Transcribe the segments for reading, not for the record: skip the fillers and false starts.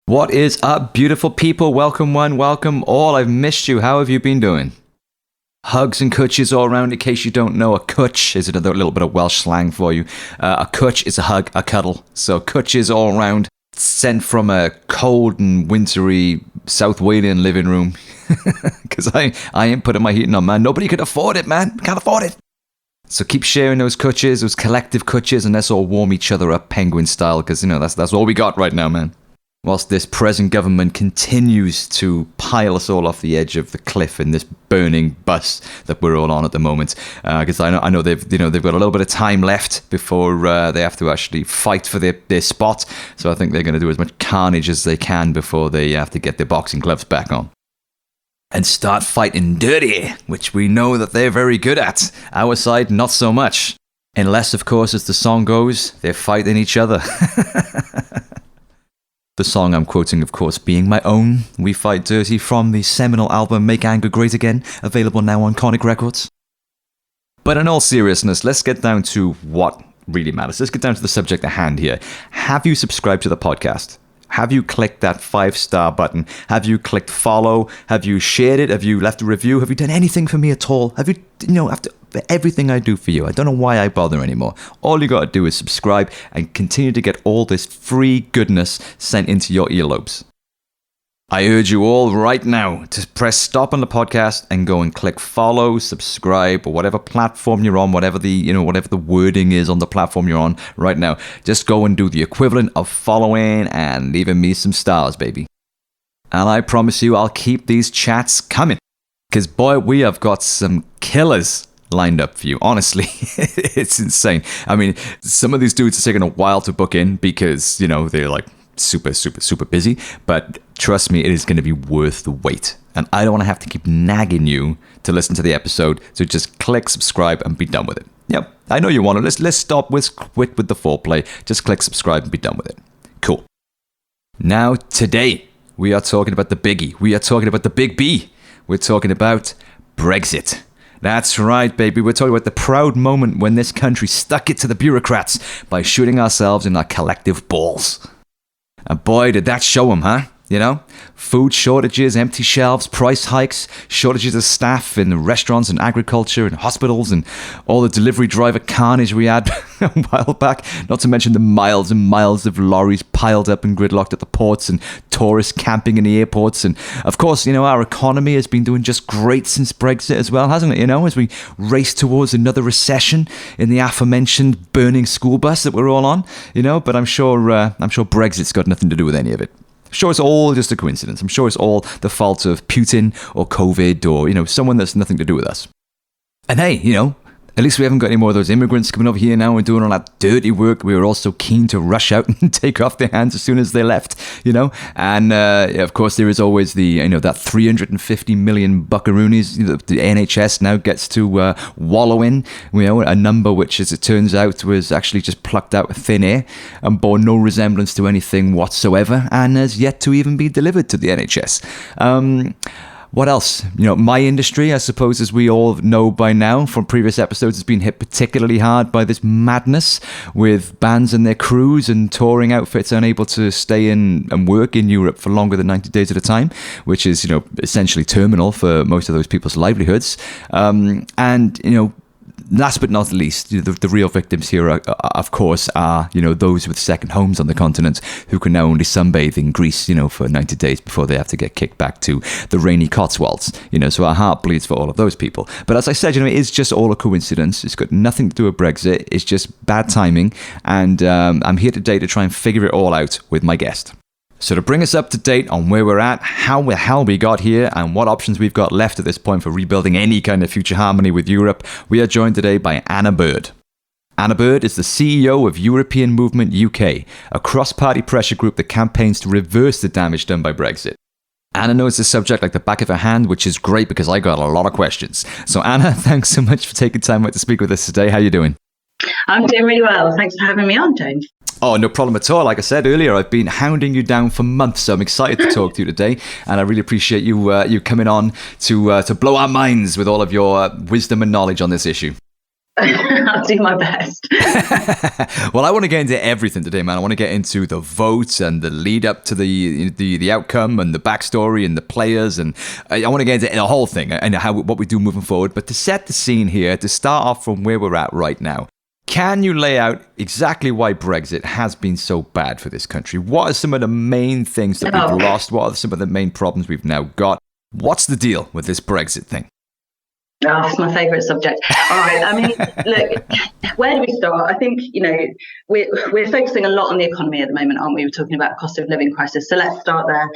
What is up, beautiful people? Welcome one, welcome all. I've missed you. How have you been doing? Hugs and cutches all around. In case you don't know, a cutch is another little bit of Welsh slang for you. A cutch is a hug, a cuddle. So cutches all around, sent from a cold and wintry South Walian living room. Because I ain't putting my heating on, man. Nobody could afford it, man. Can't afford it. So keep sharing those cutches, those collective cutches, and let's all warm each other up penguin style, because, you know, that's all we got right now, man. Whilst this present government continues to pile us all off the edge of the cliff in this burning bus that we're all on at the moment, because I know they've got a little bit of time left before they have to actually fight for their spot. So I think they're going to do as much carnage as they can before they have to get their boxing gloves back on and start fighting dirty, which we know that they're very good at. Our side, not so much, unless, of course, as the song goes, they're fighting each other. The song I'm quoting, of course, being my own, We Fight Dirty, from the seminal album Make Anger Great Again, available now on Conic Records. But in all seriousness, let's get down to what really matters. Let's get down to the subject at hand here. Have you subscribed to the podcast? Have you clicked that 5-star button? Have you clicked follow? Have you shared it? Have you left a review? Have you done anything for me at all? Have you, after everything I do for you, I don't know why I bother anymore. All you got to do is subscribe and continue to get all this free goodness sent into your earlobes. I urge you all right now to press stop on the podcast and go and click follow, subscribe, or whatever platform you're on, whatever the wording is on the platform you're on right now. Just go and do the equivalent of following and leaving me some stars, baby. And I promise you, I'll keep these chats coming. Because boy, we have got some killers lined up for you. Honestly, it's insane. I mean, some of these dudes are taking a while to book in because, they're like, super busy, but trust me, it is going to be worth the wait. And I don't want to have to keep nagging you to listen to the episode, so just click subscribe and be done with it. Yep, I know you want to. Let's stop with the foreplay. Just click subscribe and be done with it. Cool. Now, today, we are talking about the biggie. We are talking about the big B. We're talking about Brexit. That's right, baby. We're talking about the proud moment when this country stuck it to the bureaucrats by shooting ourselves in our collective balls. And boy, did that show them, huh? Food shortages, empty shelves, price hikes, shortages of staff in restaurants and agriculture and hospitals, and all the delivery driver carnage we had a while back. Not to mention the miles and miles of lorries piled up and gridlocked at the ports, and tourists camping in the airports. And of course, our economy has been doing just great since Brexit as well, hasn't it? As we race towards another recession in the aforementioned burning school bus that we're all on. But I'm sure Brexit's got nothing to do with any of it. I'm sure it's all just a coincidence. I'm sure it's all the fault of Putin or COVID or, someone that's nothing to do with us. And hey, at least we haven't got any more of those immigrants coming over here now and doing all that dirty work. We were all so keen to rush out and take off their hands as soon as they left, And, of course, there is always the, that 350 million buckaroonies the NHS now gets to wallow in, a number which, as it turns out, was actually just plucked out of thin air and bore no resemblance to anything whatsoever and has yet to even be delivered to the NHS. What else? My industry, I suppose, as we all know by now from previous episodes, has been hit particularly hard by this madness with bands and their crews and touring outfits unable to stay in and work in Europe for longer than 90 days at a time, which is, essentially terminal for most of those people's livelihoods. Last but not least, the real victims here, of course, are, those with second homes on the continent who can now only sunbathe in Greece, for 90 days before they have to get kicked back to the rainy Cotswolds. So our heart bleeds for all of those people. But as I said, it is just all a coincidence. It's got nothing to do with Brexit. It's just bad timing. And I'm here today to try and figure it all out with my guest. So to bring us up to date on where we're at, how the hell we got here, and what options we've got left at this point for rebuilding any kind of future harmony with Europe, we are joined today by Anna Bird. Anna Bird is the CEO of European Movement UK, a cross-party pressure group that campaigns to reverse the damage done by Brexit. Anna knows the subject like the back of her hand, which is great because I got a lot of questions. So Anna, thanks so much for taking time out to speak with us today. How are you doing? I'm doing really well. Thanks for having me on, James. Oh, no problem at all. Like I said earlier, I've been hounding you down for months, so I'm excited to talk to you today. And I really appreciate you coming on to blow our minds with all of your wisdom and knowledge on this issue. I'll do my best. Well, I want to get into everything today, man. I want to get into the votes and the lead up to the outcome and the backstory and the players, and I want to get into the whole thing and what we do moving forward. But to set the scene here, to start off from where we're at right now, can you lay out exactly why Brexit has been so bad for this country? What are some of the main things that we've lost? What are some of the main problems we've now got? What's the deal with this Brexit thing? Oh, it's my favourite subject. All right. I mean, look, where do we start? I think, we're focusing a lot on the economy at the moment, aren't we? We're talking about cost of living crisis. So let's start there.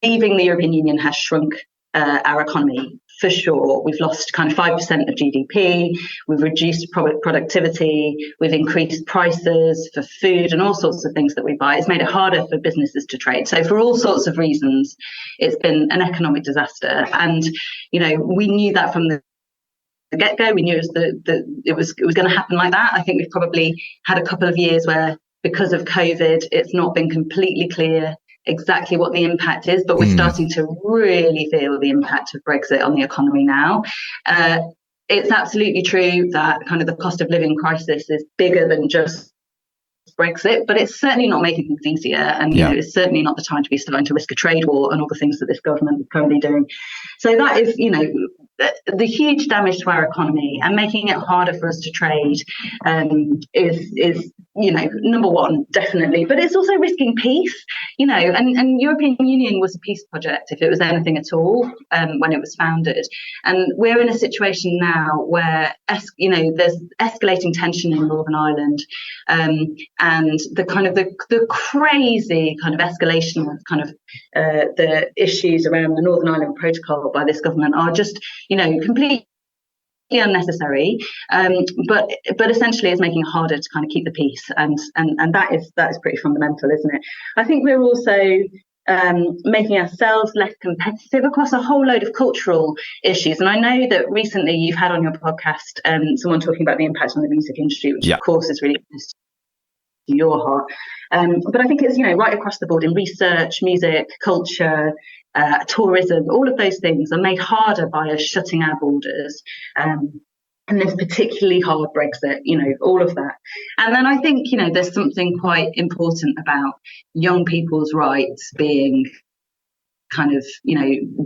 Leaving the European Union has shrunk our economy for sure. We've lost kind of 5% of GDP. We've reduced productivity. We've increased prices for food and all sorts of things that we buy. It's made it harder for businesses to trade. So for all sorts of reasons, it's been an economic disaster. And, we knew that from the get-go. We knew it was going to happen like that. I think we've probably had a couple of years where, because of COVID, it's not been completely clear exactly what the impact is, but we're starting to really feel the impact of Brexit on the economy now. It's absolutely true that kind of the cost of living crisis is bigger than just Brexit, but it's certainly not making things easier. And, it's certainly not the time to be starting to risk a trade war and all the things that this government is currently doing. So that is, the huge damage to our economy and making it harder for us to trade is number one, definitely. But it's also risking peace, and European Union was a peace project, if it was anything at all, when it was founded. And we're in a situation now where, there's escalating tension in Northern Ireland, and the crazy kind of escalation of kind of the issues around the Northern Ireland Protocol by this government are just, completely unnecessary, but essentially it's making it harder to kind of keep the peace, and that is pretty fundamental, isn't it? I think we're also making ourselves less competitive across a whole load of cultural issues. And I know that recently you've had on your podcast someone talking about the impact on the music industry, which of course is really close to your heart. But I think it's right across the board in research, music, culture, tourism. All of those things are made harder by us shutting our borders. And this particularly hard Brexit, all of that. And then I think, there's something quite important about young people's rights being kind of,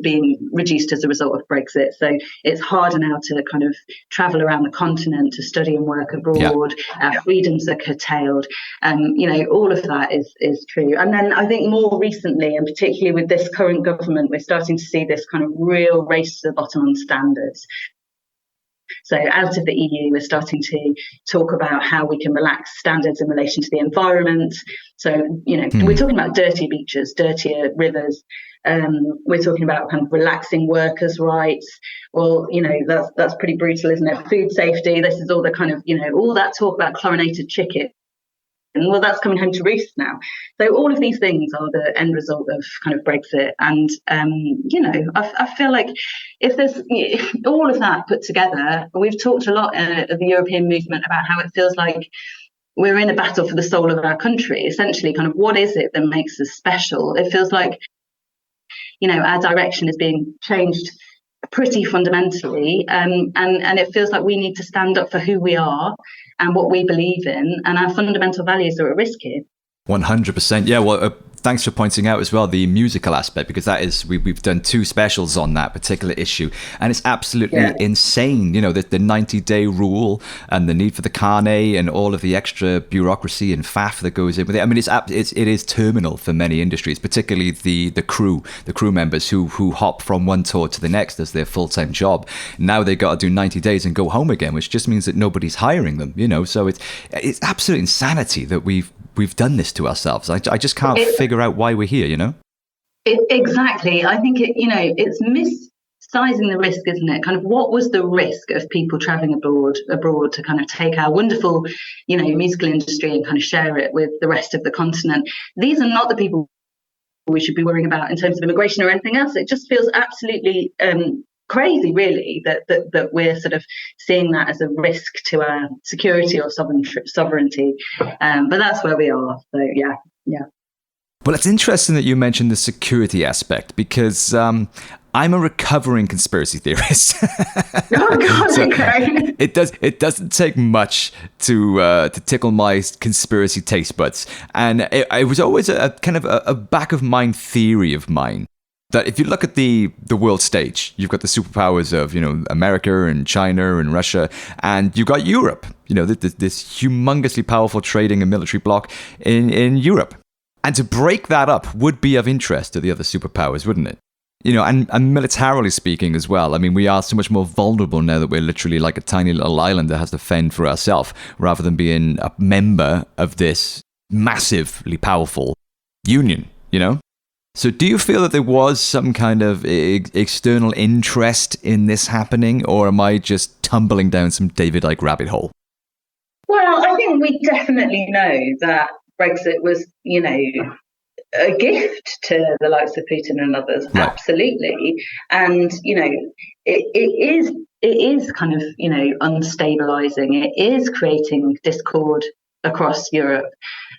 being reduced as a result of Brexit. So it's harder now to kind of travel around the continent, to study and work abroad. Our freedoms are curtailed. All of that is true. And then I think more recently, and particularly with this current government, we're starting to see this kind of real race to the bottom on standards. So out of the EU, we're starting to talk about how we can relax standards in relation to the environment. So, we're talking about dirty beaches, dirtier rivers. We're talking about kind of relaxing workers' rights. Well, that's pretty brutal, isn't it? Food safety. This is all the kind of, all that talk about chlorinated chicken. Well, that's coming home to roost now. So all of these things are the end result of kind of Brexit. And, I feel like if there's all of that put together, we've talked a lot of the European movement about how it feels like we're in a battle for the soul of our country. Essentially, kind of what is it that makes us special? It feels like, our direction is being changed pretty fundamentally, and it feels like we need to stand up for who we are and what we believe in, and our fundamental values are at risk here. 100%. Yeah, well, thanks for pointing out as well the musical aspect, because that is, we've done 2 specials on that particular issue, and it's absolutely insane, the 90-day rule and the need for the carnet and all of the extra bureaucracy and faff that goes in with it. I mean, it is terminal for many industries, particularly the crew members who hop from one tour to the next as their full-time job. Now they've got to do 90 days and go home again, which just means that nobody's hiring them, so it's absolute insanity that we've done this to ourselves. I just can't figure out why we're here, Exactly. I think it's missizing the risk, isn't it? Kind of what was the risk of people travelling abroad to kind of take our wonderful, musical industry and kind of share it with the rest of the continent? These are not the people we should be worrying about in terms of immigration or anything else. It just feels absolutely crazy, really, that we're sort of seeing that as a risk to our security or sovereignty. But that's where we are. So yeah. Well, it's interesting that you mentioned the security aspect, because I'm a recovering conspiracy theorist. Oh God, So okay. it doesn't take much to tickle my conspiracy taste buds, and it was always a kind of a back of mind theory of mine that if you look at the world stage, you've got the superpowers of America and China and Russia, and you've got Europe. This humongously powerful trading and military bloc in Europe, and to break that up would be of interest to the other superpowers, wouldn't it? And militarily speaking as well, I mean, we are so much more vulnerable now that we're literally like a tiny little island that has to fend for ourselves rather than being a member of this massively powerful union, So do you feel that there was some kind of external interest in this happening, or am I just tumbling down some David Icke rabbit hole? Well, I think we definitely know that Brexit was, a gift to the likes of Putin and others, Right. absolutely. And it is kind of unstabilizing. It is creating discord across Europe.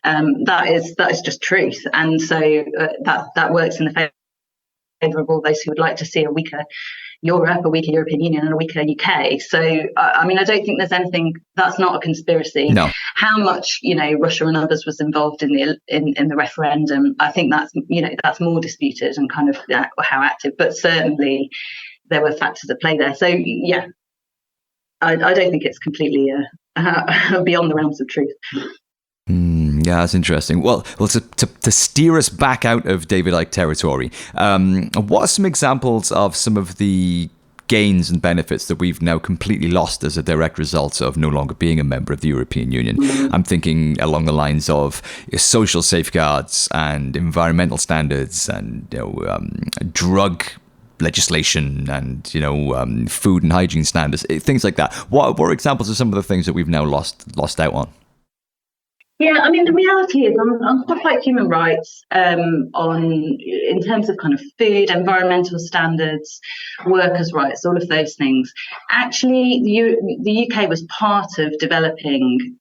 That is just truth, and so that works in the favour of all those who would like to see a weaker Europe, a weaker European Union, and a weaker UK. So, I mean, I don't think there's anything that's not a conspiracy. No. How much, Russia and others was involved in the referendum, I think that's more disputed and kind of how active. But certainly, there were factors at play there. So, yeah, I don't think it's completely beyond the realms of truth. Yeah, that's interesting. Well, to steer us back out of David Icke territory, what are some examples of some of the gains and benefits that we've now completely lost as a direct result of no longer being a member of the European Union? I'm thinking along the lines of social safeguards and environmental standards and drug legislation and food and hygiene standards, things like that. What are examples of some of the things that we've now lost out on? Yeah, I mean, the reality is on stuff like human rights, in terms of kind of food, environmental standards, workers' rights, all of those things. Actually, the UK was part of developing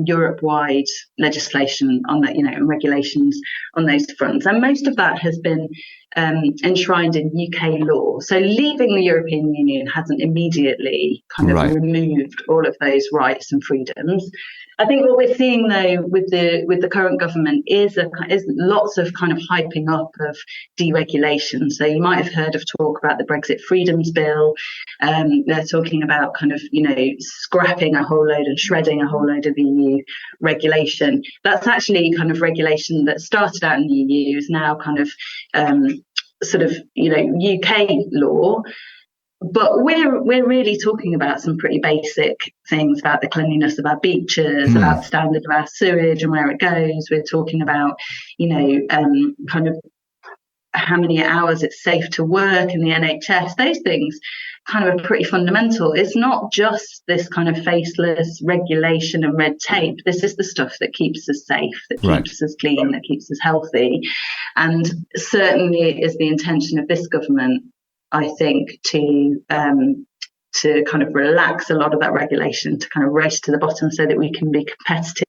Europe-wide legislation on that, and regulations on those fronts, and most of that has been enshrined in UK law. So leaving the European Union hasn't immediately kind of removed all of those rights and freedoms. I think what we're seeing though with the current government is lots of kind of hyping up of deregulation. So you might have heard of talk about the Brexit Freedoms Bill. They're talking about kind of scrapping a whole load and shredding a whole load of EU regulation. That's actually kind of regulation that started out in the EU, is now kind of UK law. But we're really talking about some pretty basic things about the cleanliness of our beaches, about the standard of our sewage and where it goes. We're talking about, kind of how many hours it's safe to work in the NHS. Those things kind of are pretty fundamental. It's not just this kind of faceless regulation and red tape. This is the stuff that keeps us safe, that keeps us clean, that keeps us healthy. And certainly it is the intention of this government, I think, to kind of relax a lot of that regulation, to kind of race to the bottom so that we can be competitive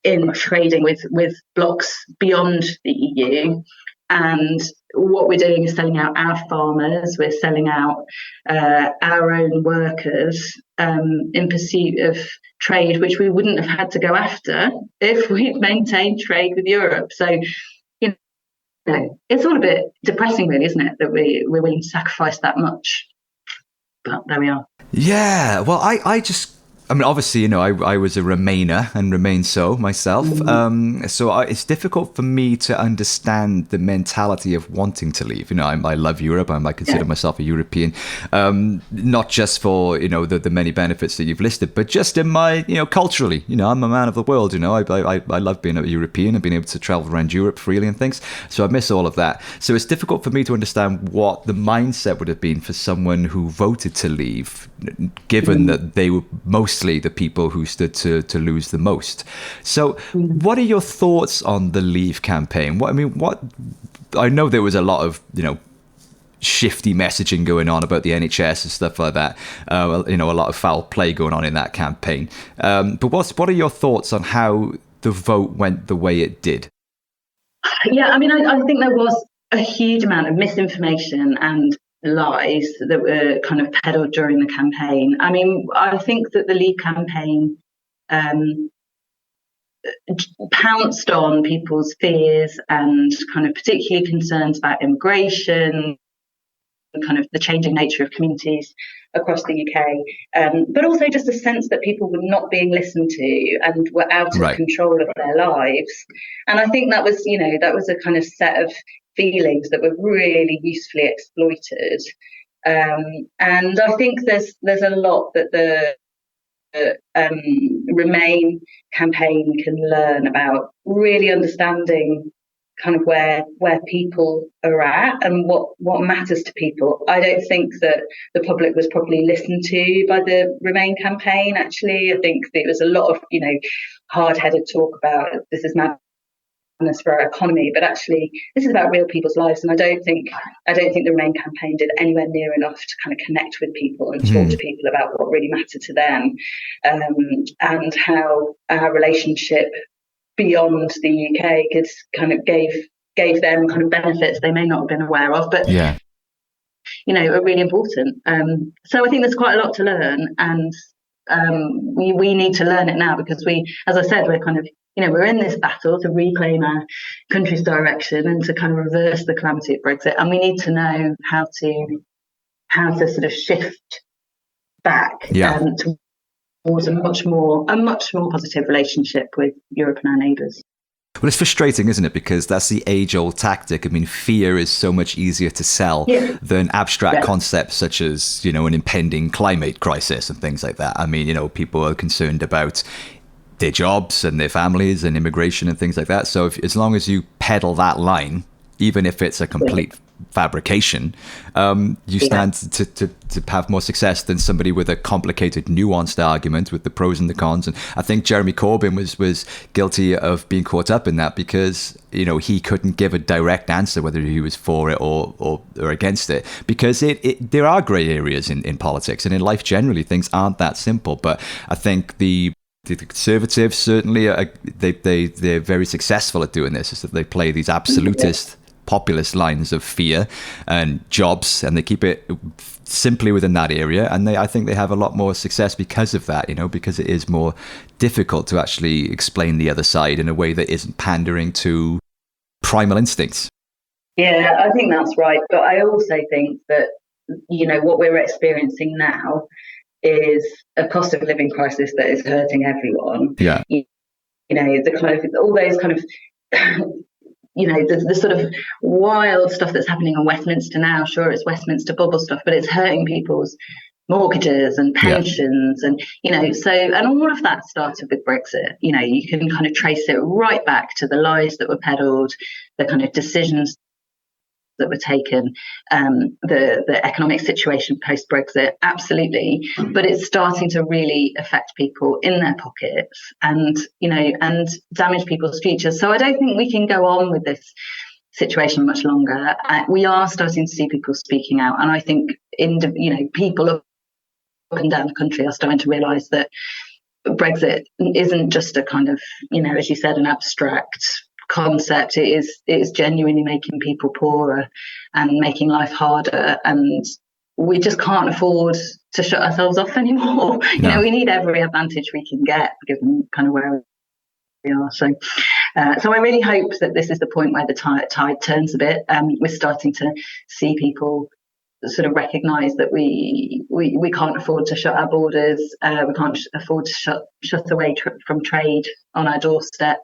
in trading with blocks beyond the EU. And what we're doing is selling out our farmers, we're selling out our own workers in pursuit of trade, which we wouldn't have had to go after if we'd maintained trade with Europe. So it's all a bit depressing, really, isn't it, that we're willing to sacrifice that much? But there we are. Yeah, well, I mean, obviously, I was a Remainer and remain so myself. So it's difficult for me to understand the mentality of wanting to leave. I love Europe. I consider myself a European, not just for, the many benefits that you've listed, but just in my, culturally, I'm a man of the world. I love being a European and being able to travel around Europe freely and things. So I miss all of that. So it's difficult for me to understand what the mindset would have been for someone who voted to leave, given that they were mostly the people who stood to lose the most. So what are your thoughts on the Leave campaign? I know there was a lot of, shifty messaging going on about the NHS and stuff like that. A lot of foul play going on in that campaign. But what are your thoughts on how the vote went the way it did? Yeah, I mean, I think there was a huge amount of misinformation and lies that were kind of peddled during the campaign. I mean, I think that the Leave campaign pounced on people's fears and kind of particularly concerns about immigration, kind of the changing nature of communities across the UK, but also just a sense that people were not being listened to and were out of control of their lives. And I think that was, that was a kind of set of feelings that were really usefully exploited. And I think there's a lot that the Remain campaign can learn about really understanding kind of where people are at and what matters to people. I don't think that the public was properly listened to by the Remain campaign. Actually, I think there was a lot of hard-headed talk about this is madness for our economy, but actually this is about real people's lives. And I don't think the Remain campaign did anywhere near enough to kind of connect with people and talk to people about what really mattered to them, and how our relationship beyond the UK could kind of gave them kind of benefits they may not have been aware of, but are really important. So I think there's quite a lot to learn, and we need to learn it now, because we, as I said, we're kind of we're in this battle to reclaim our country's direction and to kind of reverse the calamity of Brexit, and we need to know how to sort of shift back towards a much more positive relationship with Europe and our neighbours. Well, it's frustrating, isn't it? Because that's the age-old tactic. I mean, fear is so much easier to sell than abstract concepts such as, an impending climate crisis and things like that. I mean, people are concerned about their jobs and their families and immigration and things like that. So as long as you peddle that line, even if it's a complete fabrication, you stand to have more success than somebody with a complicated, nuanced argument with the pros and the cons. And I think Jeremy Corbyn was guilty of being caught up in that, because he couldn't give a direct answer whether he was for it or against it, because there are grey areas in politics and in life generally. Things aren't that simple. But I think the Conservatives certainly they're very successful at doing this, is that they play these absolutist populist lines of fear and jobs, and they keep it simply within that area, and I think they have a lot more success because of that, because it is more difficult to actually explain the other side in a way that isn't pandering to primal instincts. Yeah, I think that's right, but I also think that what we're experiencing now is a cost of living crisis that is hurting everyone. The kind of all those kind of the sort of wild stuff that's happening in Westminster now. Sure, it's Westminster bubble stuff, but it's hurting people's mortgages and pensions, and and all of that started with Brexit. You can kind of trace it right back to the lies that were peddled, the kind of decisions that were taken, the economic situation post Brexit, absolutely, but it's starting to really affect people in their pockets, and damage people's futures. So I don't think we can go on with this situation much longer. We are starting to see people speaking out, and I think people up and down the country are starting to realise that Brexit isn't just a kind of as you said, an abstract concept. It is genuinely making people poorer and making life harder, and we just can't afford to shut ourselves off anymore. We need every advantage we can get given kind of where we are. So I really hope that this is the point where the tide turns a bit. We're starting to see people sort of recognise that we can't afford to shut our borders. We can't afford to shut away from trade on our doorstep.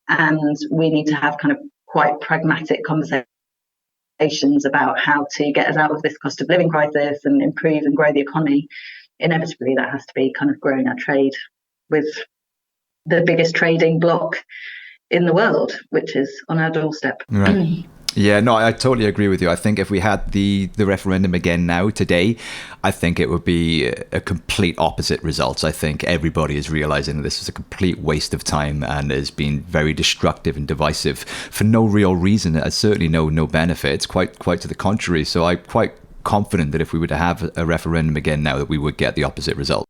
And we need to have kind of quite pragmatic conversations about how to get us out of this cost of living crisis and improve and grow the economy. Inevitably, that has to be kind of growing our trade with the biggest trading bloc in the world, which is on our doorstep. Right. Yeah, no, I totally agree with you. I think if we had the referendum again now, today, I think it would be a complete opposite result. I think everybody is realizing that this is a complete waste of time and has been very destructive and divisive for no real reason. Certainly no benefit. It's quite to the contrary. So I'm quite confident that if we were to have a referendum again now, that we would get the opposite result.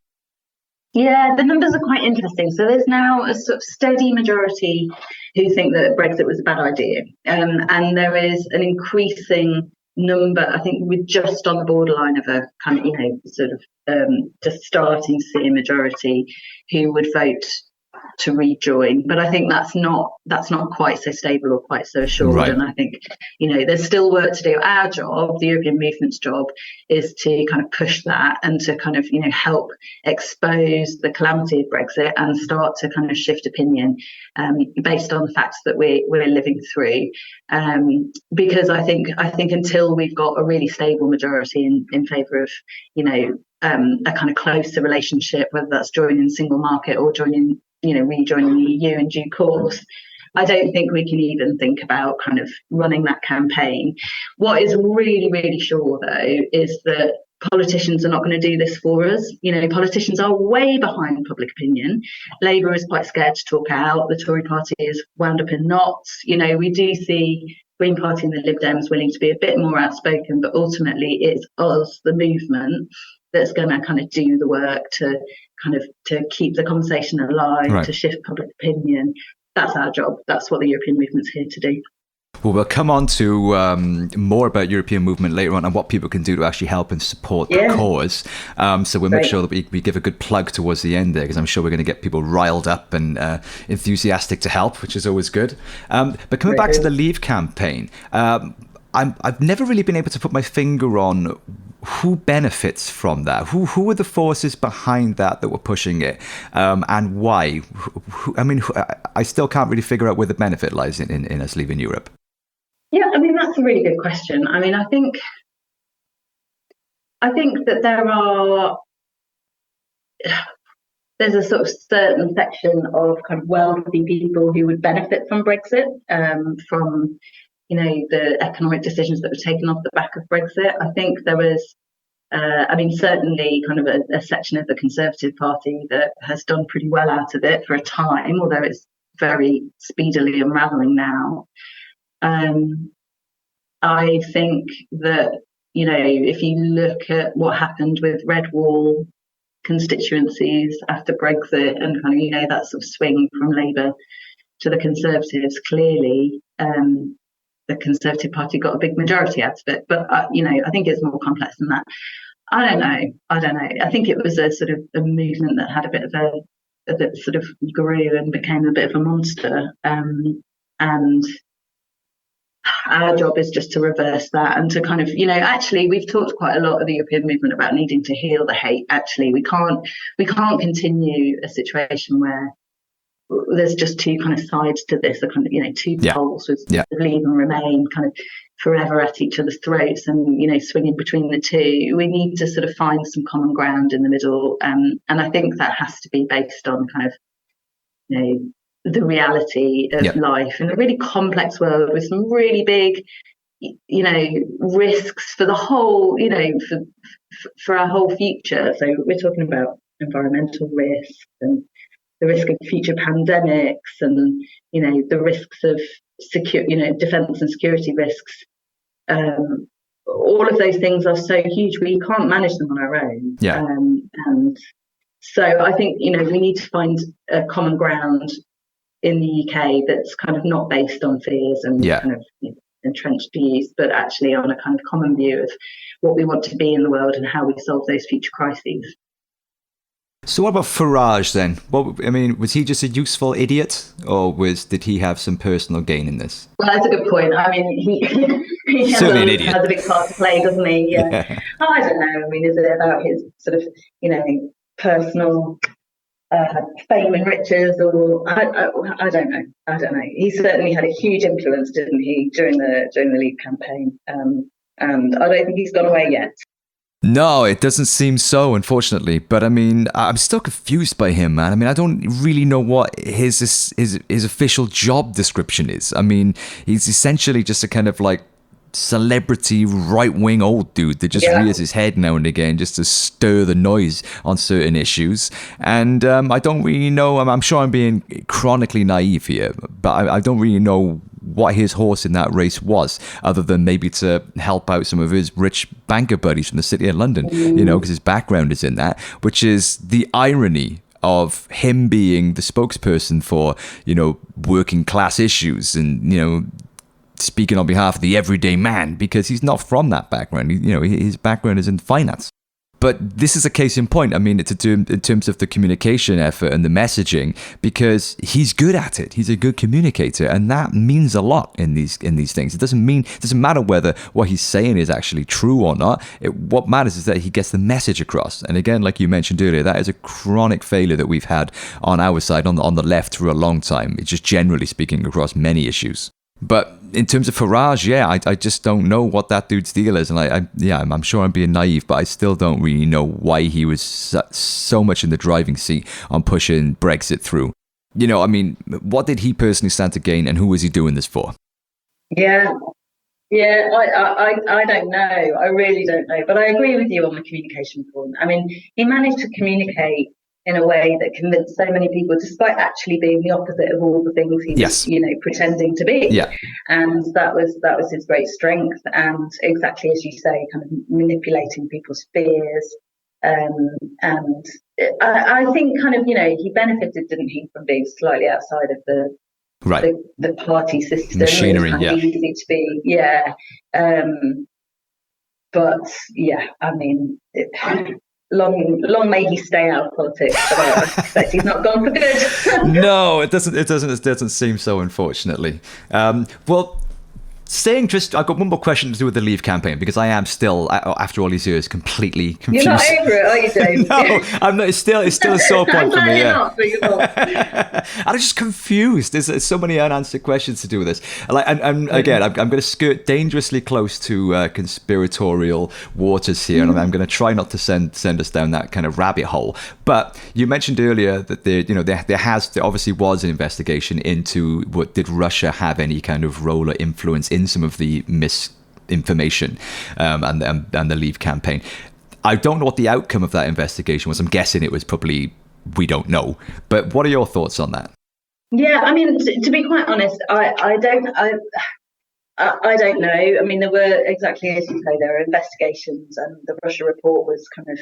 Yeah, the numbers are quite interesting. So there's now a sort of steady majority who think that Brexit was a bad idea. And there is an increasing number, I think we're just on the borderline of a kind of, sort of just starting to see a majority who would vote to rejoin, but I think that's not quite so stable or quite so assured. Right. And I think there's still work to do. Our job, the European Movement's job, is to kind of push that and to kind of help expose the calamity of Brexit and start to kind of shift opinion based on the facts that we're living through. Because I think until we've got a really stable majority in favour of a kind of closer relationship, whether that's joining the single market or rejoining the EU in due course, I don't think we can even think about kind of running that campaign. What is really, really sure, though, is that politicians are not going to do this for us. Politicians are way behind public opinion. Labour is quite scared to talk out. The Tory party is wound up in knots. We do see Green Party and the Lib Dems willing to be a bit more outspoken, but ultimately it's us, the movement, that's going to kind of do the work to keep the conversation alive, right, to shift public opinion. That's our job. That's what the European Movement's here to do. Well, we'll come on to more about European movement later on and what people can do to actually help and support the cause. So we'll make sure that we give a good plug towards the end there, because I'm sure we're going to get people riled up and enthusiastic to help, which is always good. But coming back to the Leave campaign, I've never really been able to put my finger on who benefits from that. Who are the forces behind that were pushing it, and why? I still can't really figure out where the benefit lies in us leaving Europe. Yeah, that's a really good question. I think that there's a sort of certain section of kind of wealthy people who would benefit from Brexit, from the economic decisions that were taken off the back of Brexit. I think there was, certainly kind of a section of the Conservative Party that has done pretty well out of it for a time, although it's very speedily unravelling now. I think that, if you look at what happened with Red Wall constituencies after Brexit and kind of, that sort of swing from Labour to the Conservatives, clearly, the Conservative Party got a big majority out of it. But, I think it's more complex than that. I don't know. I think it was a sort of a movement that had a bit sort of grew and became a bit of a monster. And our job is just to reverse that and to kind of, actually, we've talked quite a lot of the European movement about needing to heal the hate. Actually, we can't continue a situation where there's just two kind of sides to this, a kind of, two poles with Leave and Remain kind of forever at each other's throats and, swinging between the two. We need to sort of find some common ground in the middle. And I think that has to be based on kind of, the reality of life in a really complex world with some really big, risks for the whole, for our whole future. So we're talking about environmental risks and the risk of future pandemics and, the risks of defence and security risks. All of those things are so huge, we can't manage them on our own. Yeah. And so I think, we need to find a common ground in the UK that's kind of not based on fears and kind of entrenched views, but actually on a kind of common view of what we want to be in the world and how we solve those future crises. So what about Farage then? Was he just a useful idiot, or did he have some personal gain in this? Well, that's a good point. He has a big part to play, doesn't he? Yeah. Oh, I don't know. Is it about his sort of, personal fame and riches, or I don't know. He certainly had a huge influence, didn't he, during the Leave campaign, and I don't think he's gone away yet. No, it doesn't seem so, unfortunately. But I'm still confused by him, man. I don't really know what his official job description is. He's essentially just a kind of like celebrity right-wing old dude that just rears his head now and again just to stir the noise on certain issues. And I don't really know. I'm sure I'm being chronically naive here, but I don't really know what his horse in that race was, other than maybe to help out some of his rich banker buddies from the City of London, because his background is in that, which is the irony of him being the spokesperson for, working class issues and, speaking on behalf of the everyday man, because he's not from that background. His background is in finance. But this is a case in point. I mean, it's in terms of the communication effort and the messaging, because he's good at it. He's a good communicator, and that means a lot in these things. It doesn't matter whether what he's saying is actually true or not. What matters is that he gets the message across. And again, like you mentioned earlier, that is a chronic failure that we've had on our side, on the left, for a long time. It's just generally speaking across many issues. But in terms of Farage, I just don't know what that dude's deal is. And I'm sure I'm being naive, but I still don't really know why he was so much in the driving seat on pushing Brexit through. What did he personally stand to gain, and who was he doing this for? Yeah, I don't know. I really don't know. But I agree with you on the communication point. I mean, he managed to communicate in a way that convinced so many people, despite actually being the opposite of all the things he was, pretending to be. Yeah. And that was his great strength. And exactly as you say, kind of manipulating people's fears. And I think kind of, he benefited, didn't he, from being slightly outside of the party system. Machinery, easy to be, but I mean, long may he stay out of politics, but I suspect he's not gone for good. No, it doesn't seem so, unfortunately. Well, I've got one more question to do with the Leave campaign, because I am still, after all these years, completely confused. You're not over it, are you, James? No, I'm not. It's still a sore point for me. Yeah. I'm just confused. There's so many unanswered questions to do with this. I'm going to skirt dangerously close to conspiratorial waters here, and I'm going to try not to send us down that kind of rabbit hole. But you mentioned earlier that there obviously was an investigation into did Russia have any kind of role or influence in some of the misinformation and the Leave campaign. I don't know what the outcome of that investigation was. I'm guessing it was probably, we don't know. But what are your thoughts on that? Yeah, I mean, to be quite honest, I don't know. I mean, there were, exactly as you say, there were investigations, and the Russia report was kind of,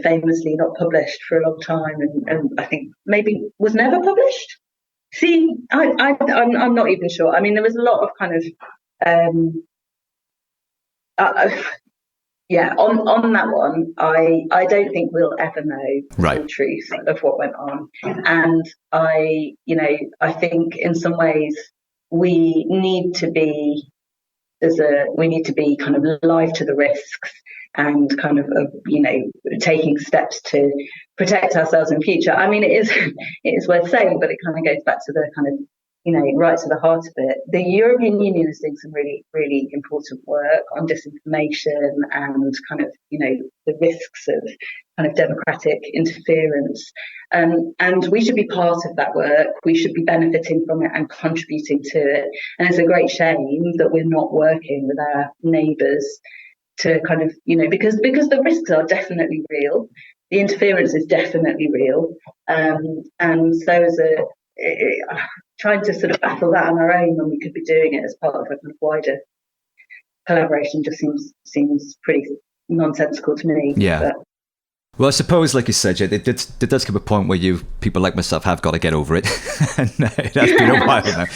famously not published for a long time, and I think maybe was never published. See, I'm not even sure. I mean, there was a lot of kind of, on that one, I don't think we'll ever know the truth of what went on. And I think in some ways we need to be kind of alive to the risks and kind of taking steps to protect ourselves in future. I mean, it is worth saying, but it kind of goes back to the kind of right to the heart of it. The European Union is doing some really, really important work on disinformation and kind of the risks of kind of democratic interference, and we should be part of that work. We should be benefiting from it and contributing to it. And it's a great shame that we're not working with our neighbours to kind of, because the risks are definitely real. The interference is definitely real. And so trying to sort of battle that on our own when we could be doing it as part of a kind of wider collaboration just seems pretty nonsensical to me. Yeah. But, well, I suppose, like you said, Jay, there does come a point where people like myself have got to get over it. And it has been a while now.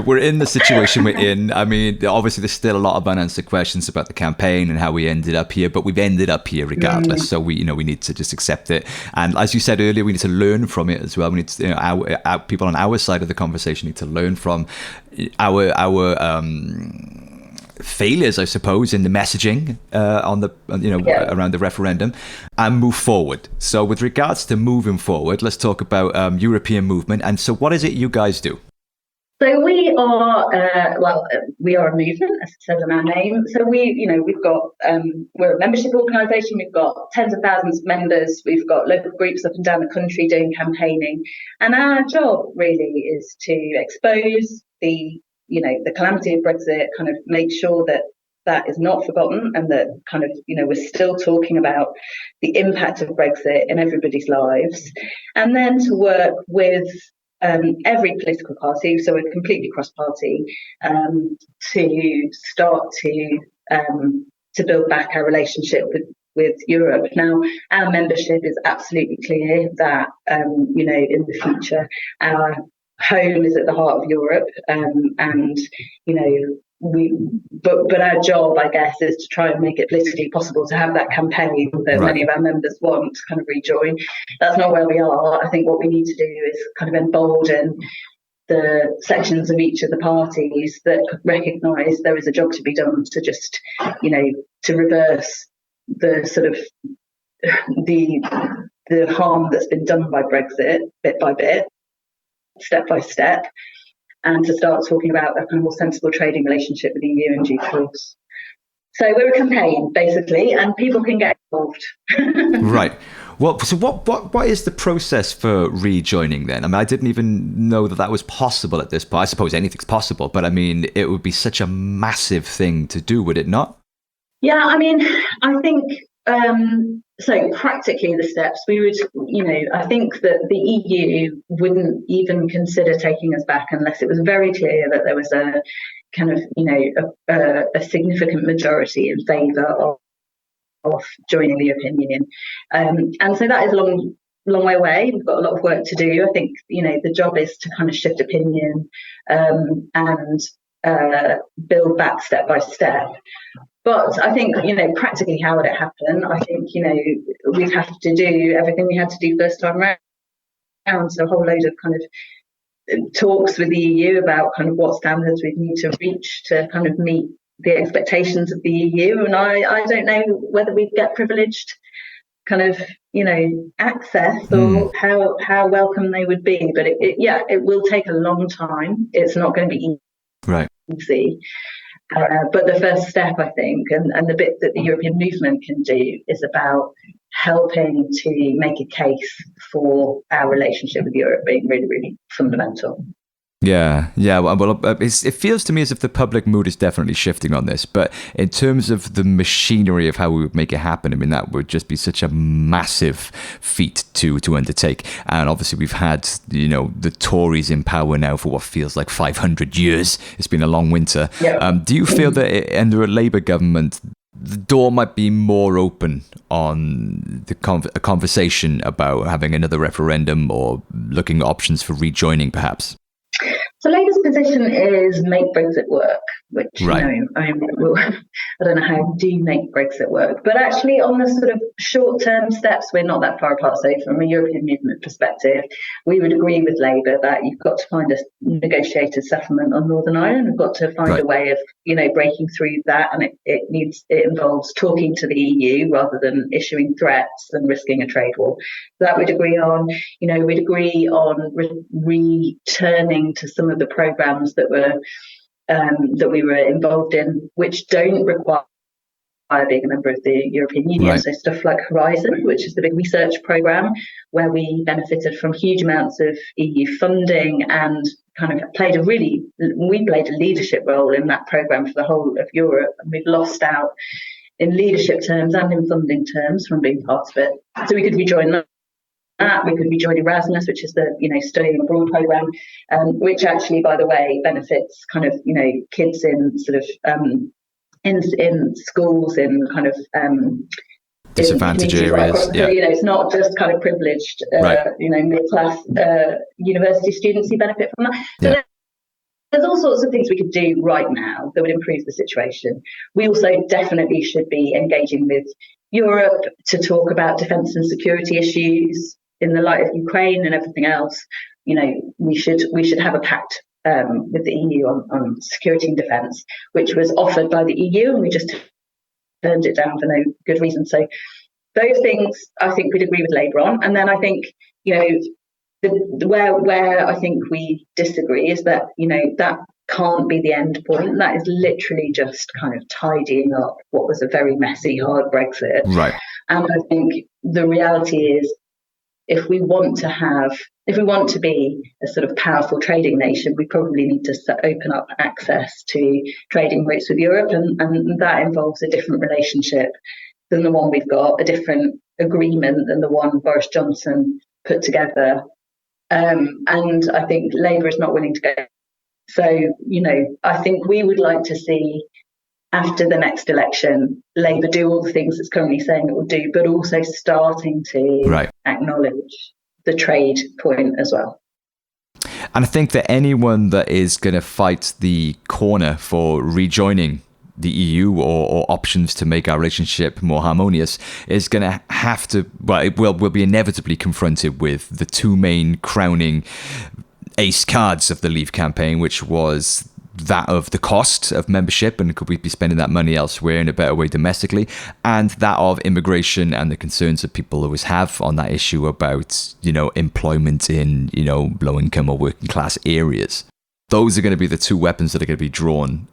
We're in the situation we're in. I mean, obviously, there's still a lot of unanswered questions about the campaign and how we ended up here, but we've ended up here regardless. So we need to just accept it. And as you said earlier, we need to learn from it as well. We need to, our people on our side of the conversation need to learn from our failures, I suppose, in the messaging around the referendum, and move forward. So with regards to moving forward, let's talk about European movement. And so what is it you guys do? So we are, we are a movement, as it says in our name. So we've got, we're a membership organisation. We've got tens of thousands of members. We've got local groups up and down the country doing campaigning. And our job really is to expose the calamity of Brexit, kind of make sure that is not forgotten, and that kind of, we're still talking about the impact of Brexit in everybody's lives. And then to work with every political party, so we're completely cross-party, to start to build back our relationship with Europe. Now, our membership is absolutely clear that, you know, in the future, our home is at the heart of Europe, and, you know, but our job, I guess, is to try and make it politically possible to have that campaign that Right. many of our members want to kind of rejoin. That's not where we are. I think what we need to do is kind of embolden the sections of each of the parties that recognise there is a job to be done to just, you know, to reverse the sort of the harm that's been done by Brexit bit by bit, step by step, and to start talking about a kind of more sensible trading relationship with the EU in due course. So we're a campaign, basically, and people can get involved. Right. Well, so what is the process for rejoining then? I mean, I didn't even know that was possible at this point. I suppose anything's possible, but I mean, it would be such a massive thing to do, would it not? Yeah, I mean, I think, so practically the steps, we would, you know, I think that the EU wouldn't even consider taking us back unless it was very clear that there was a kind of, you know, a significant majority in favour of joining the European Union. And so that is a long way away. We've got a lot of work to do. I think, you know, the job is to kind of shift opinion and build back step by step. But I think, you know, practically how would it happen? I think, you know, we'd have to do everything we had to do first time around. So a whole load of kind of talks with the EU about kind of what standards we'd need to reach to kind of meet the expectations of the EU. And I don't know whether we'd get privileged kind of, you know, access or how welcome they would be. But it will take a long time. It's not going to be easy. But the first step, I think, and the bit that the European movement can do is about helping to make a case for our relationship with Europe being really, really fundamental. Yeah. Well, it feels to me as if the public mood is definitely shifting on this. But in terms of the machinery of how we would make it happen, I mean, that would just be such a massive feat to undertake. And obviously, we've had, you know, the Tories in power now for what feels like 500 years. It's been a long winter. Yeah. Do you feel that under a Labour government, the door might be more open on a conversation about having another referendum or looking at options for rejoining, perhaps? So Labour's position is make Brexit work, which, right. You know, I don't know how do you make Brexit work. But actually on the sort of short-term steps, we're not that far apart. So from a European movement perspective, we would agree with Labour that you've got to find a negotiated settlement on Northern Ireland. We've got to find a way of, you know, breaking through that. And it involves talking to the EU rather than issuing threats and risking a trade war. So that we'd agree on. You know, we'd agree on returning to some of the programmes that we were involved in, which don't require being a member of the European Union. Right. So stuff like Horizon, which is the big research programme, where we benefited from huge amounts of EU funding and kind of played a leadership role in that programme for the whole of Europe. And we've lost out in leadership terms and in funding terms from being part of it. So we could rejoin that. We could rejoin Erasmus, which is the, you know, studying abroad programme, which actually, by the way, benefits kind of, you know, kids in sort of in schools in kind of disadvantaged areas. Yeah. You know, it's not just kind of privileged, you know, middle class university students who benefit from that. So there's all sorts of things we could do right now that would improve the situation. We also definitely should be engaging with Europe to talk about defence and security issues in the light of Ukraine and everything else. You know, we should have a pact with the EU on security and defence, which was offered by the EU, and we just turned it down for no good reason. So those things I think we'd agree with Labour on. And then I think, you know, where I think we disagree is that, you know, that can't be the end point. That is literally just kind of tidying up what was a very messy, hard Brexit. Right. And I think the reality is, if we want to be a sort of powerful trading nation, we probably need to open up access to trading routes with Europe, and that involves a different relationship than the one we've got, a different agreement than the one Boris Johnson put together. And I think Labour is not willing to go. So, you know, I think we would like to see after the next election, Labour do all the things it's currently saying it will do, but also starting to acknowledge the trade point as well. And I think that anyone that is going to fight the corner for rejoining the EU or options to make our relationship more harmonious is going to have to, will be inevitably confronted with the two main crowning ace cards of the Leave campaign, which was that of the cost of membership and could we be spending that money elsewhere in a better way domestically, and that of immigration and the concerns that people always have on that issue about, employment in, low income or working class areas. Those are going to be the two weapons that are going to be drawn,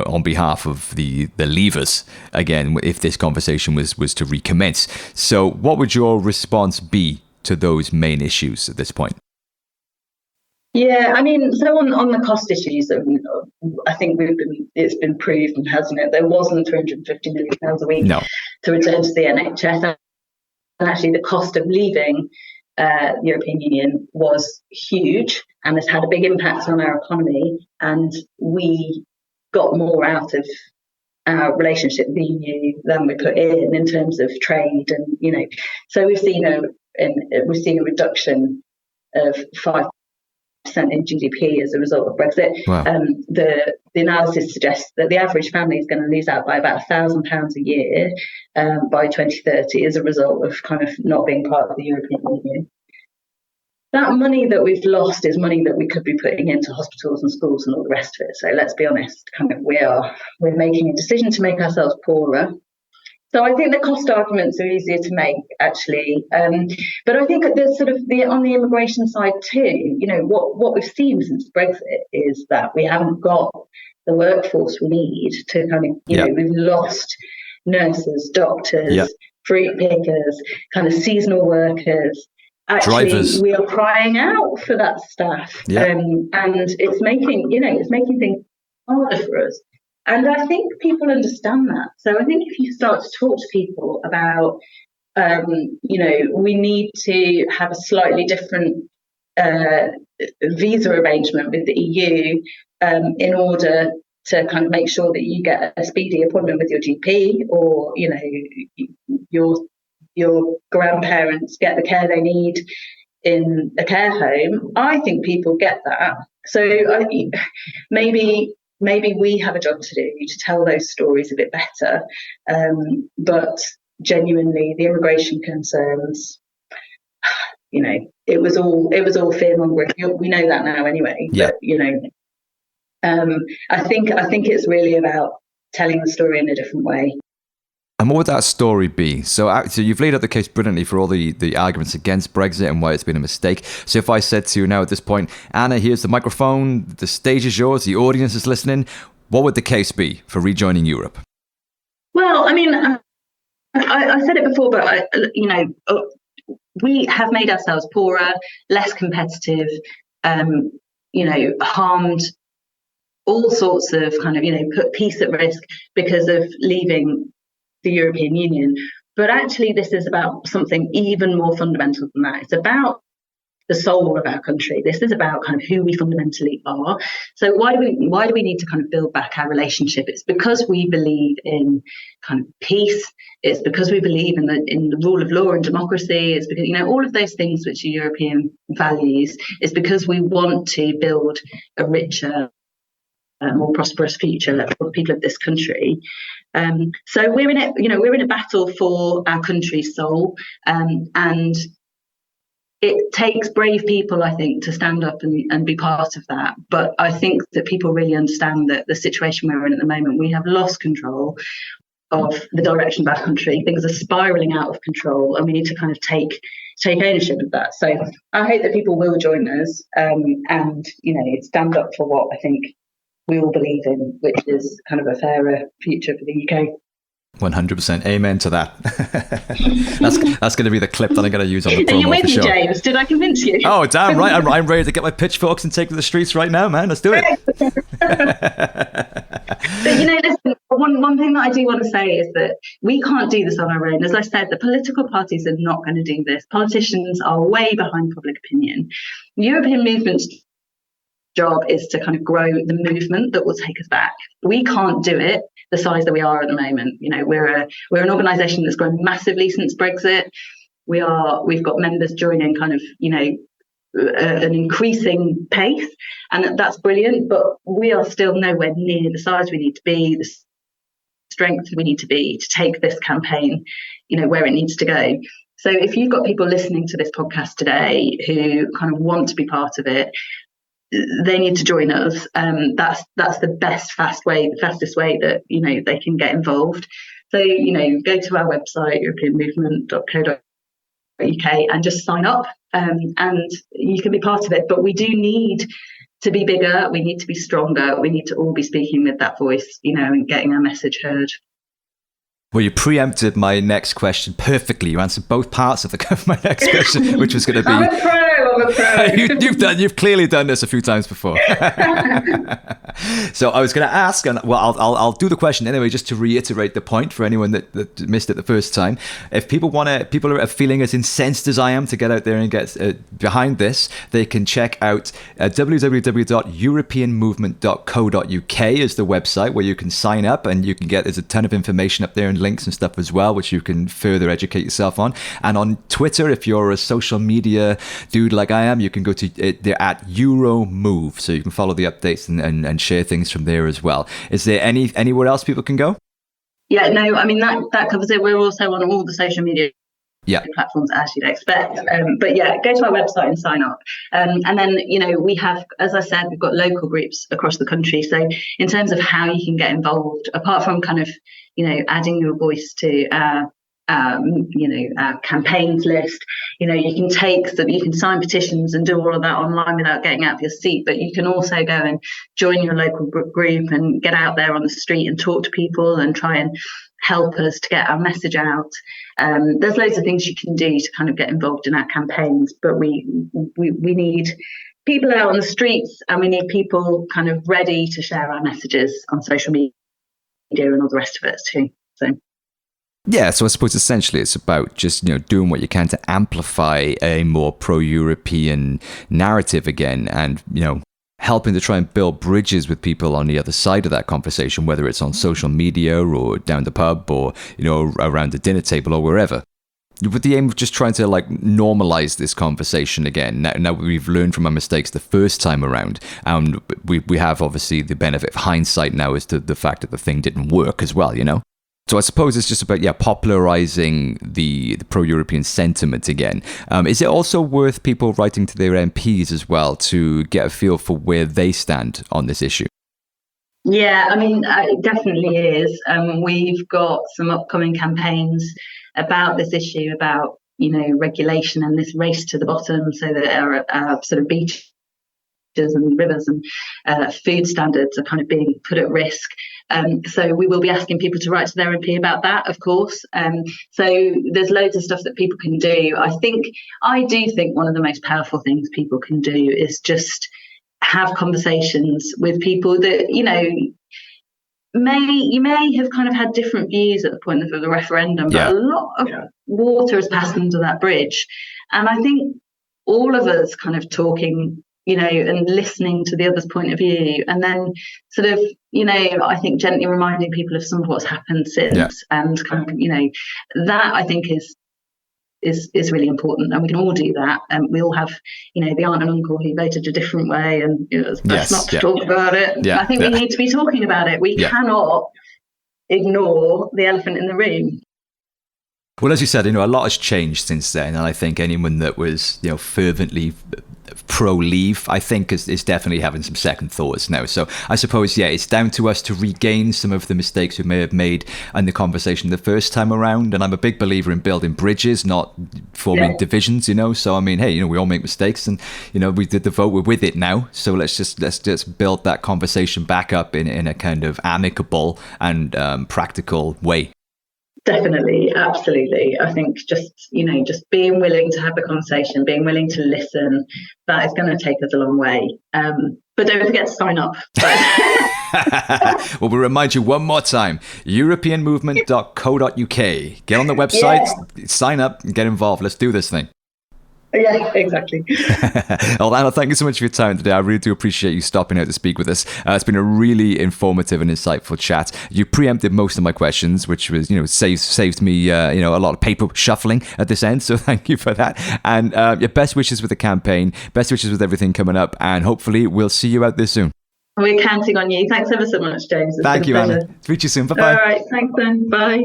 on behalf of the Leavers, again, if this conversation was to recommence. So what would your response be to those main issues at this point? Yeah, I mean, so on the cost issues, I think it's been proven, hasn't it? There wasn't £350 million a week to return to the NHS. And actually the cost of leaving the European Union was huge and has had a big impact on our economy. And we got more out of our relationship with the EU than we put in terms of trade. And, so we've seen a reduction of 5% in GDP as a result of Brexit. Wow. The analysis suggests that the average family is going to lose out by about £1,000 a year by 2030 as a result of kind of not being part of the European Union. That money that we've lost is money that we could be putting into hospitals and schools and all the rest of it. So let's be honest, we're making a decision to make ourselves poorer. So I think the cost arguments are easier to make, actually. But I think there's sort of on the immigration side too, what we've seen since Brexit is that we haven't got the workforce we need to kind of, we've lost nurses, doctors, fruit pickers, kind of seasonal workers. Actually, drivers. We are crying out for that staff. And it's making things harder for us. And I think people understand that. So I think if you start to talk to people about, we need to have a slightly different visa arrangement with the EU in order to kind of make sure that you get a speedy appointment with your GP, or, your grandparents get the care they need in a care home. I think people get that. So maybe we have a job to do to tell those stories a bit better. But genuinely, the immigration concerns, it was all fear-mongering. We know that now anyway. Yeah. But, I think it's really about telling the story in a different way. And what would that story be? So you've laid out the case brilliantly for all the arguments against Brexit and why it's been a mistake. So if I said to you now at this point, Anna, here's the microphone, the stage is yours, the audience is listening, what would the case be for rejoining Europe? Well, I mean, I said it before, but, we have made ourselves poorer, less competitive, harmed all sorts of kind of, put peace at risk because of leaving the European Union. But actually this is about something even more fundamental than that. It's about the soul of our country. This is about kind of who we fundamentally are. So why do we need to kind of build back our relationship? It's because we believe in kind of peace. It's because we believe in the rule of law and democracy. It's because, all of those things which are European values. It's because we want to build a richer, more prosperous future for the people of this country. So we're in it, we're in a battle for our country's soul, and it takes brave people, I think, to stand up and be part of that. But I think that people really understand that the situation we're in at the moment, we have lost control of the direction of our country. Things are spiraling out of control, and we need to kind of take ownership of that. So I hope that people will join us and stand up for what I think we all believe in, which is kind of a fairer future for the UK. 100%. Amen to that. that's going to be the clip that I'm going to use on the promo. Are you with for me, sure. James? Did I convince you? Oh, damn right. I'm ready to get my pitchforks and take to the streets right now, man. Let's do it. But listen, one thing that I do want to say is that we can't do this on our own. As I said, the political parties are not going to do this. Politicians are way behind public opinion. European movements job is to kind of grow the movement that will take us back. We can't do it the size that we are at the moment. We're an organisation that's grown massively since Brexit. We've got members joining kind of, an increasing pace, and that's brilliant, but we are still nowhere near the size we need to be, the strength we need to be to take this campaign, where it needs to go. So if you've got people listening to this podcast today who kind of want to be part of it, they need to join us. That's the fastest way that they can get involved. So go to our website, europeanmovement.co.uk, and just sign up, and you can be part of it. But we do need to be bigger, we need to be stronger, we need to all be speaking with that voice, and getting our message heard. Well, you preempted my next question perfectly. You answered both parts of my next question, which was going to be... I'm a pro. You've clearly done this a few times before. So I was going to ask, and I'll do the question anyway, just to reiterate the point for anyone that missed it the first time. If people are feeling as incensed as I am to get out there and get behind this, they can check out www.europeanmovement.co.uk is the website where you can sign up, and there's a ton of information up there and links and stuff as well, which you can further educate yourself on. And on Twitter, if you're a social media dude like I am, you can go to they're at Euromove, so you can follow the updates and share things from there as well. Is there anywhere else people can go? Yeah, no, I mean that covers it. We're also on all the social media platforms, as you'd expect. But yeah, go to our website and sign up. And then, we have, as I said, we've got local groups across the country. So in terms of how you can get involved, apart from kind of, adding your voice to our campaigns list, you can sign petitions and do all of that online without getting out of your seat. But you can also go and join your local group and get out there on the street and talk to people and try and help us to get our message out. There's loads of things you can do to kind of get involved in our campaigns, but we need people out on the streets, and we need people kind of ready to share our messages on social media and all the rest of it too. Yeah, so I suppose essentially it's about just, doing what you can to amplify a more pro-European narrative again, and, helping to try and build bridges with people on the other side of that conversation, whether it's on social media or down the pub or, around the dinner table or wherever. With the aim of just trying to normalize this conversation again. Now we've learned from our mistakes the first time around, and we have obviously the benefit of hindsight now as to the fact that the thing didn't work as well, So I suppose it's just about, popularizing the pro-European sentiment again. Is it also worth people writing to their MPs as well to get a feel for where they stand on this issue? Yeah, I mean, it definitely is. We've got some upcoming campaigns about this issue, about, regulation and this race to the bottom, so that our sort of beaches and rivers and food standards are kind of being put at risk. So we will be asking people to write to their MP about that, of course. So there's loads of stuff that people can do. I do think one of the most powerful things people can do is just have conversations with people that, you may have kind of had different views at the point of the referendum, but a lot of water has passed under that bridge. And I think all of us kind of talking, and listening to the other's point of view, and then sort of, I think gently reminding people of some of what's happened since, and kind of, that I think is really important, and we can all do that. And we all have, the aunt and uncle who voted a different way, and it's best not to talk about it. Yeah. I think we need to be talking about it. We cannot ignore the elephant in the room. Well, as you said, a lot has changed since then, and I think anyone that was, fervently pro-leave, I think is definitely having some second thoughts now. So I suppose, it's down to us to regain some of the mistakes we may have made in the conversation the first time around. And I'm a big believer in building bridges, not forming divisions, So I mean, hey, we all make mistakes, and we did the vote, we're with it now. So let's just build that conversation back up in a kind of amicable and practical way. Definitely, absolutely. I think just being willing to have the conversation, being willing to listen, that is going to take us a long way. But don't forget to sign up. Well, we'll remind you one more time, europeanmovement.co.uk. Get on the website, sign up, and get involved. Let's do this thing. Yeah, exactly. Well, Anna, thank you so much for your time today. I really do appreciate you stopping out to speak with us. It's been a really informative and insightful chat. You preempted most of my questions, which was, saved me, a lot of paper shuffling at this end. So thank you for that. And your best wishes with the campaign, best wishes with everything coming up, and hopefully we'll see you out there soon. We're counting on you. Thanks ever so much, James. Thank you, Anna. Speak to you soon. Bye-bye. All right. Thanks then. Bye.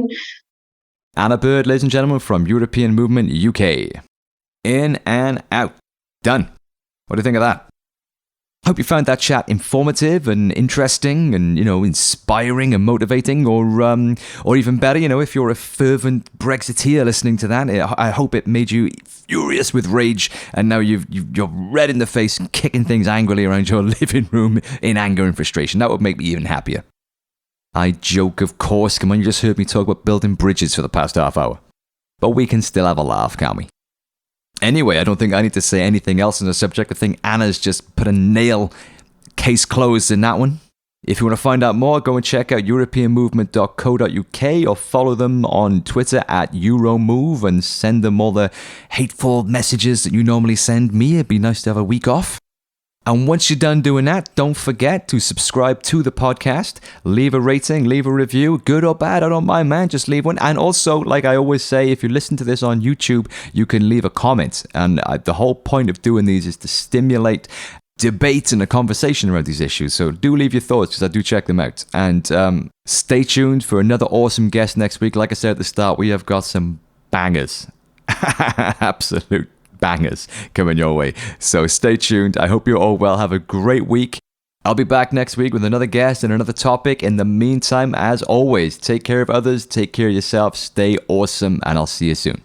Anna Bird, ladies and gentlemen, from European Movement UK. In and out. Done. What do you think of that? Hope you found that chat informative and interesting and, inspiring and motivating, or even better, if you're a fervent Brexiteer listening to that, I hope it made you furious with rage and now you're red in the face and kicking things angrily around your living room in anger and frustration. That would make me even happier. I joke, of course. Come on, you just heard me talk about building bridges for the past half hour. But we can still have a laugh, can't we? Anyway, I don't think I need to say anything else on the subject. I think Anna's just put a nail, case closed in that one. If you want to find out more, go and check out europeanmovement.co.uk or follow them on Twitter at Euromove and send them all the hateful messages that you normally send me. It'd be nice to have a week off. And once you're done doing that, don't forget to subscribe to the podcast, leave a rating, leave a review, good or bad, I don't mind, man, just leave one. And also, like I always say, if you listen to this on YouTube, you can leave a comment. And the whole point of doing these is to stimulate debate and a conversation around these issues. So do leave your thoughts, because I do check them out. And stay tuned for another awesome guest next week. Like I said at the start, we have got some bangers. Absolute bangers coming your way. So stay tuned. I hope you're all well. Have a great week. I'll be back next week with another guest and another topic. In the meantime, as always, take care of others, take care of yourself, stay awesome, and I'll see you soon.